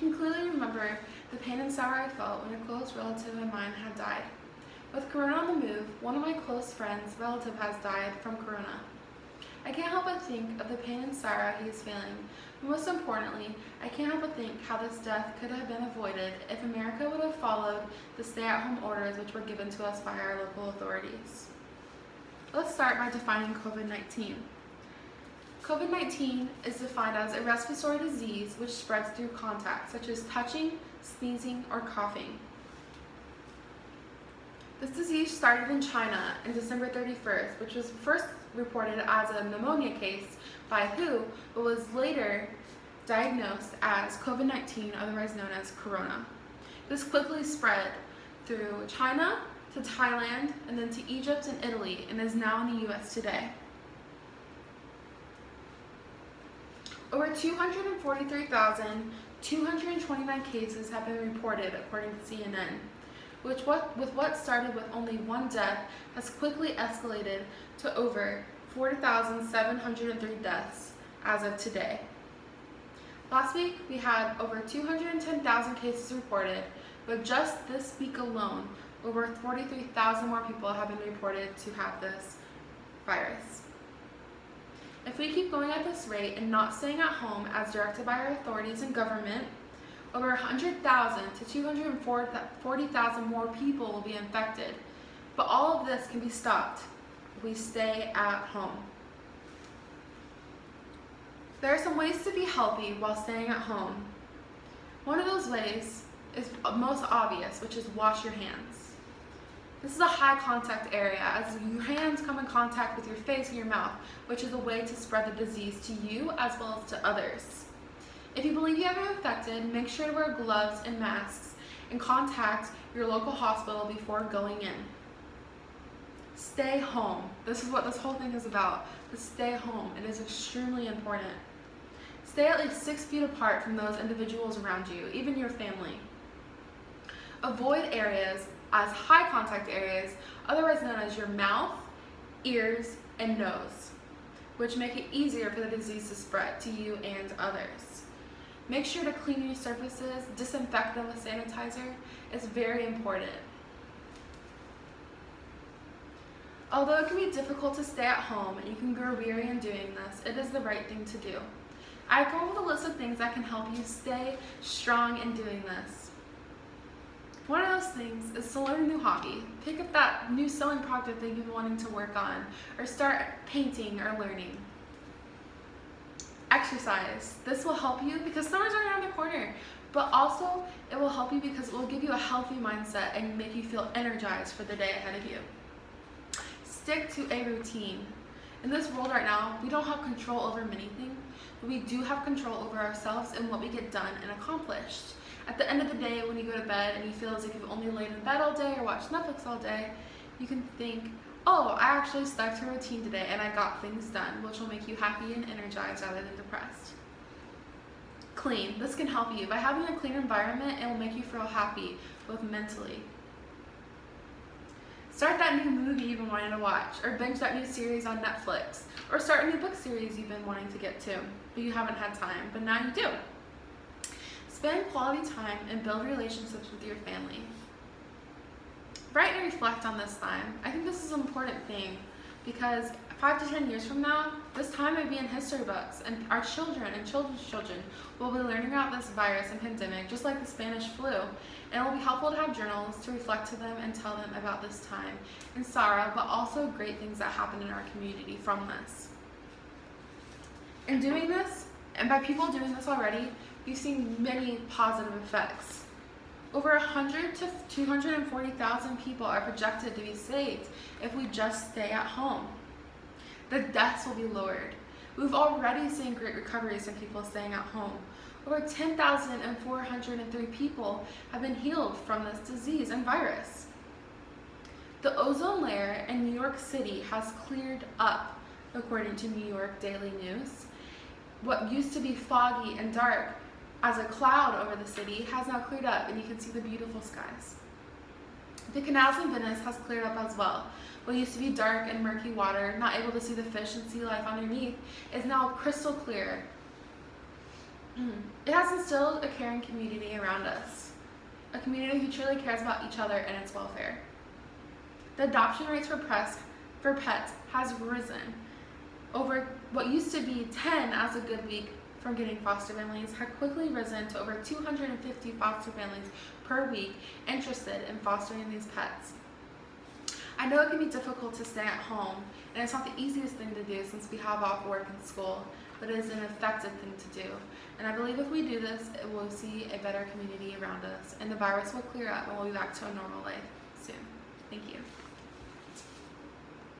can clearly remember the pain and sorrow I felt when a close relative of mine had died. With Corona on the move, one of my close friends' relative has died from Corona. I can't help but think of the pain and sorrow he is feeling, but most importantly, I can't help but think how this death could have been avoided if America would have followed the stay-at-home orders which were given to us by our local authorities. Let's start by defining COVID-19. COVID-19 is defined as a respiratory disease which spreads through contact, such as touching, sneezing, or coughing. This disease started in China on December 31st, which was first reported as a pneumonia case by WHO, but was later diagnosed as COVID-19, otherwise known as Corona. This quickly spread through China to Thailand and then to Egypt and Italy, and is now in the US today. Over 243,229 cases have been reported, according to CNN, with what started with only one death has quickly escalated to over 40,703 deaths as of today. Last week, we had over 210,000 cases reported, but just this week alone, over 43,000 more people have been reported to have this virus. If we keep going at this rate and not staying at home as directed by our authorities and government, over 100,000 to 240,000 more people will be infected. But all of this can be stopped if we stay at home. There are some ways to be healthy while staying at home. One of those ways is most obvious, which is wash your hands. This is a high contact area as your hands come in contact with your face and your mouth, which is a way to spread the disease to you as well as to others. If you believe you have been infected, make sure to wear gloves and masks and contact your local hospital before going in. Stay home. This is what this whole thing is about. To stay home. It is extremely important. Stay at least 6 feet apart from those individuals around you, even your family. Avoid areas as high contact areas, otherwise known as your mouth, ears, and nose, which make it easier for the disease to spread to you and others. Make sure to clean your surfaces, disinfect them with sanitizer. It's very important. Although it can be difficult to stay at home and you can grow weary in doing this, it is the right thing to do. I've gone with a list of things that can help you stay strong in doing this. One of those things is to learn a new hobby. Pick up that new sewing project that you've been wanting to work on, or start painting or learning. Exercise. This will help you because summer's right around the corner, but also it will help you because it will give you a healthy mindset and make you feel energized for the day ahead of you. Stick to a routine. In this world right now, we don't have control over many things, but we do have control over ourselves and what we get done and accomplished. At the end of the day, when you go to bed and you feel as if you've only laid in bed all day or watched Netflix all day, you can think, oh, I actually stuck to a routine today and I got things done, which will make you happy and energized rather than depressed. Clean. This can help you. By having a clean environment, it will make you feel happy, both mentally. Start that new movie you've been wanting to watch, or binge that new series on Netflix, or start a new book series you've been wanting to get to, but you haven't had time, but now you do. Spend quality time and build relationships with your family. Write and reflect on this time. I think this is an important thing because 5 to 10 years from now, this time may be in history books, and our children and children's children will be learning about this virus and pandemic, just like the Spanish flu. And it will be helpful to have journals to reflect to them and tell them about this time and sorrow, but also great things that happen in our community from this. In doing this, and by people doing this already, you've seen many positive effects. Over 100 to 240,000 people are projected to be saved if we just stay at home. The deaths will be lowered. We've already seen great recoveries in people staying at home. Over 10,403 people have been healed from this disease and virus. The ozone layer in New York City has cleared up, according to New York Daily News. What used to be foggy and dark as a cloud over the city has now cleared up, and you can see the beautiful skies. The canals in Venice has cleared up as well. What used to be dark and murky water, not able to see the fish and sea life underneath, is now crystal clear. It has instilled a caring community around us, a community who truly cares about each other and its welfare. The adoption rates for pets has risen. Over what used to be 10 as a good week for getting foster families had quickly risen to over 250 foster families per week interested in fostering these pets. I know it can be difficult to stay at home, and it's not the easiest thing to do since we have off work and school, but it is an effective thing to do. And I believe if we do this, it will see a better community around us, and the virus will clear up and we'll be back to a normal life soon. Thank you.